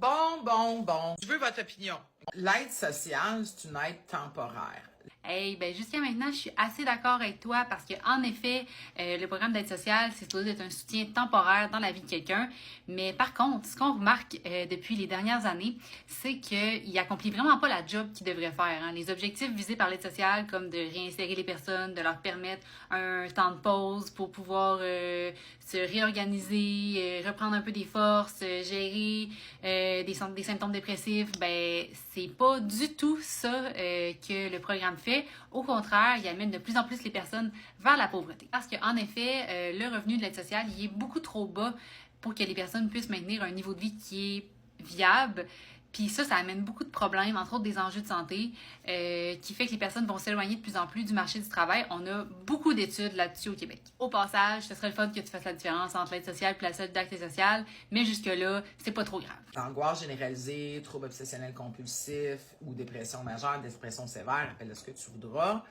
Bon. Je veux votre opinion. L'aide sociale, c'est une aide temporaire. Hey, ben jusqu'à maintenant, je suis assez d'accord avec toi parce que en effet, le programme d'aide sociale, c'est supposé être un soutien temporaire dans la vie de quelqu'un. Mais par contre, ce qu'on remarque depuis les dernières années, c'est qu'il accomplit vraiment pas la job qu'il devrait faire. Hein. Les objectifs visés par l'aide sociale, comme de réinsérer les personnes, de leur permettre un temps de pause pour pouvoir se réorganiser, reprendre un peu des forces, gérer des symptômes dépressifs, ben c'est pas du tout ça que le programme fait. Au contraire, il amène de plus en plus les personnes vers la pauvreté. Parce qu'en effet, le revenu de l'aide sociale, il est beaucoup trop bas pour que les personnes puissent maintenir un niveau de vie qui est viable. Puis ça amène beaucoup de problèmes, entre autres des enjeux de santé, qui fait que les personnes vont s'éloigner de plus en plus du marché du travail. On a beaucoup d'études là-dessus au Québec. Au passage, ce serait le fun que tu fasses la différence entre l'aide sociale et la solidarité sociale, mais jusque-là, c'est pas trop grave. Angoisse généralisée, trouble obsessionnel compulsif ou dépression majeure, dépression sévère, appelle-le ce que tu voudras,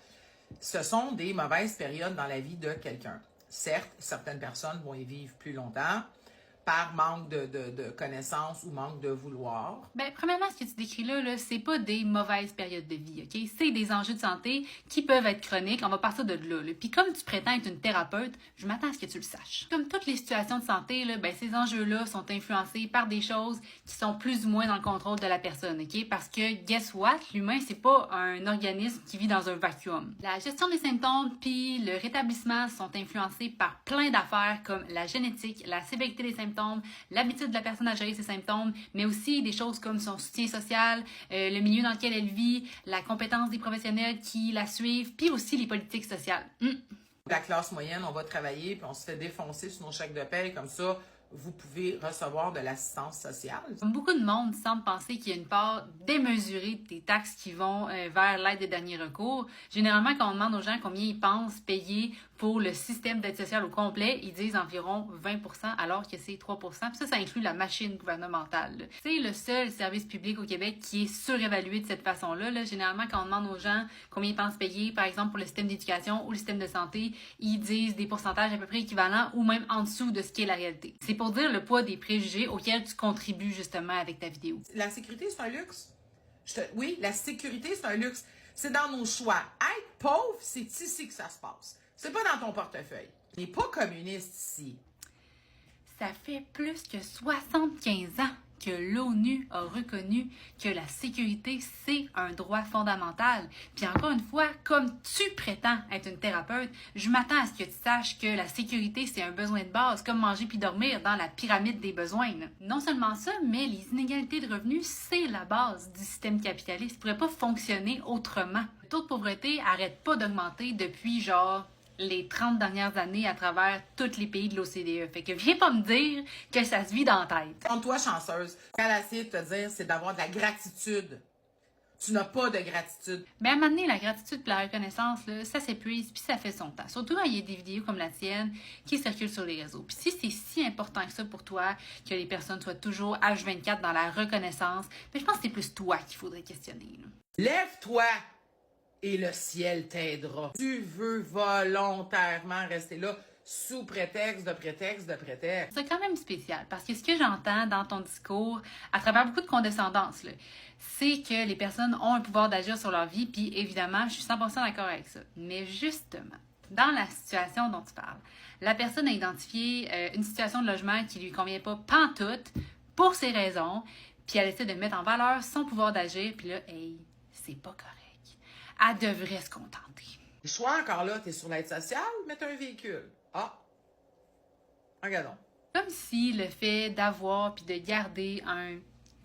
ce sont des mauvaises périodes dans la vie de quelqu'un. Certes, certaines personnes vont y vivre plus longtemps, par manque de connaissances ou manque de vouloir. Ben, premièrement, ce que tu décris là, c'est pas des mauvaises périodes de vie, OK? C'est des enjeux de santé qui peuvent être chroniques. On va partir de là. Puis comme tu prétends être une thérapeute, je m'attends à ce que tu le saches. Comme toutes les situations de santé, là, ben, ces enjeux-là sont influencés par des choses qui sont plus ou moins dans le contrôle de la personne, OK? Parce que, guess what? L'humain, c'est pas un organisme qui vit dans un vacuum. La gestion des symptômes puis le rétablissement sont influencés par plein d'affaires comme la génétique, la sévérité des symptômes, l'habitude de la personne à gérer ses symptômes, mais aussi des choses comme son soutien social, le milieu dans lequel elle vit, la compétence des professionnels qui la suivent, puis aussi les politiques sociales. La classe moyenne, on va travailler, puis on se fait défoncer sur nos chèques de paie, comme ça, vous pouvez recevoir de l'assistance sociale. Beaucoup de monde semble penser qu'il y a une part démesurée des taxes qui vont vers l'aide de dernier recours. Généralement, quand on demande aux gens combien ils pensent payer pour le système d'aide sociale au complet, ils disent environ 20 % alors que c'est 3 %. Puis ça inclut la machine gouvernementale. C'est le seul service public au Québec qui est surévalué de cette façon-là. Là. Généralement, quand on demande aux gens combien ils pensent payer, par exemple pour le système d'éducation ou le système de santé, ils disent des pourcentages à peu près équivalents ou même en dessous de ce qui est la réalité. C'est pour dire le poids des préjugés auxquels tu contribues justement avec ta vidéo. La sécurité, c'est un luxe. Oui, la sécurité, c'est un luxe. C'est dans nos choix. Être pauvre, c'est ici que ça se passe. C'est pas dans ton portefeuille. On n'est pas communiste ici. Ça fait plus que 75 ans que l'ONU a reconnu que la sécurité, c'est un droit fondamental. Puis encore une fois, comme tu prétends être une thérapeute, je m'attends à ce que tu saches que la sécurité, c'est un besoin de base, comme manger puis dormir dans la pyramide des besoins. Non seulement ça, mais les inégalités de revenus, c'est la base du système capitaliste. Ça pourrait pas fonctionner autrement. Le taux de pauvreté arrête pas d'augmenter depuis les 30 dernières années à travers tous les pays de l'OCDE. Fait que viens pas me dire que ça se vit dans la tête. Compte-toi chanceuse. Quand elle a essayé de te dire, c'est d'avoir de la gratitude. Tu n'as pas de gratitude. Mais à un moment donné, la gratitude et la reconnaissance, là, ça s'épuise puis ça fait son temps. Surtout quand il y a des vidéos comme la tienne qui circulent sur les réseaux. Puis si c'est si important que ça pour toi, que les personnes soient toujours H24 dans la reconnaissance, mais je pense que c'est plus toi qu'il faudrait questionner. Là. Lève-toi et le ciel t'aidera. Tu veux volontairement rester là sous prétexte de prétexte de prétexte. C'est quand même spécial parce que ce que j'entends dans ton discours, à travers beaucoup de condescendance, là, c'est que les personnes ont un pouvoir d'agir sur leur vie, puis évidemment, je suis 100% d'accord avec ça. Mais justement, dans la situation dont tu parles, la personne a identifié une situation de logement qui lui convient pas pantoute pour ses raisons, puis elle essaie de mettre en valeur son pouvoir d'agir, puis là, hey, c'est pas correct. Elle devrait se contenter. Le choix encore là, t'es sur l'aide sociale, mais t'as un véhicule. Ah! Regardons. Comme si le fait d'avoir puis de garder un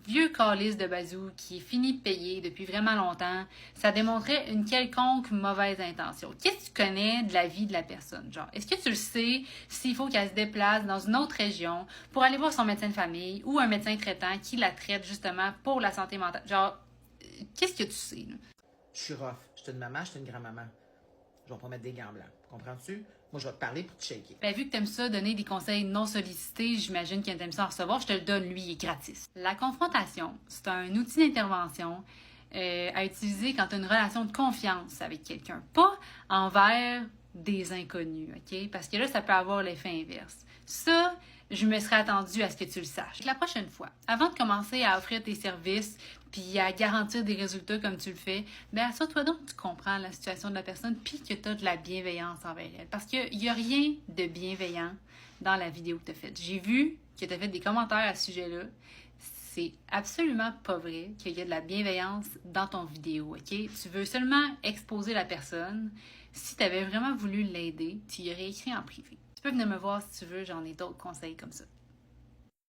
vieux calice de bazou qui est fini de payer depuis vraiment longtemps, ça démontrait une quelconque mauvaise intention. Qu'est-ce que tu connais de la vie de la personne? Genre, est-ce que tu le sais s'il faut qu'elle se déplace dans une autre région pour aller voir son médecin de famille ou un médecin traitant qui la traite justement pour la santé mentale? Genre, qu'est-ce que tu sais, là? Je suis rough. Je suis une maman, je suis une grand-maman. Je vais pas mettre des gants blancs. Comprends-tu? Moi, je vais te parler pour te shaker. Ben, vu que t'aimes ça, donner des conseils non sollicités, j'imagine qu'il t'aime ça en recevoir, je te le donne, lui, il est gratis. La confrontation, c'est un outil d'intervention à utiliser quand tu as une relation de confiance avec quelqu'un, pas envers des inconnus, OK? Parce que là, ça peut avoir l'effet inverse. Ça, je me serais attendue à ce que tu le saches. La prochaine fois, avant de commencer à offrir tes services puis à garantir des résultats comme tu le fais, bien, assure-toi donc que tu comprends la situation de la personne puis que tu as de la bienveillance envers elle. Parce qu'il n'y a rien de bienveillant dans la vidéo que tu as faite. J'ai vu que tu as fait des commentaires à ce sujet-là. C'est absolument pas vrai qu'il y a de la bienveillance dans ton vidéo, OK? Tu veux seulement exposer la personne. Si tu avais vraiment voulu l'aider, tu y aurais écrit en privé. Tu peux venir me voir si tu veux, j'en ai d'autres conseils comme ça.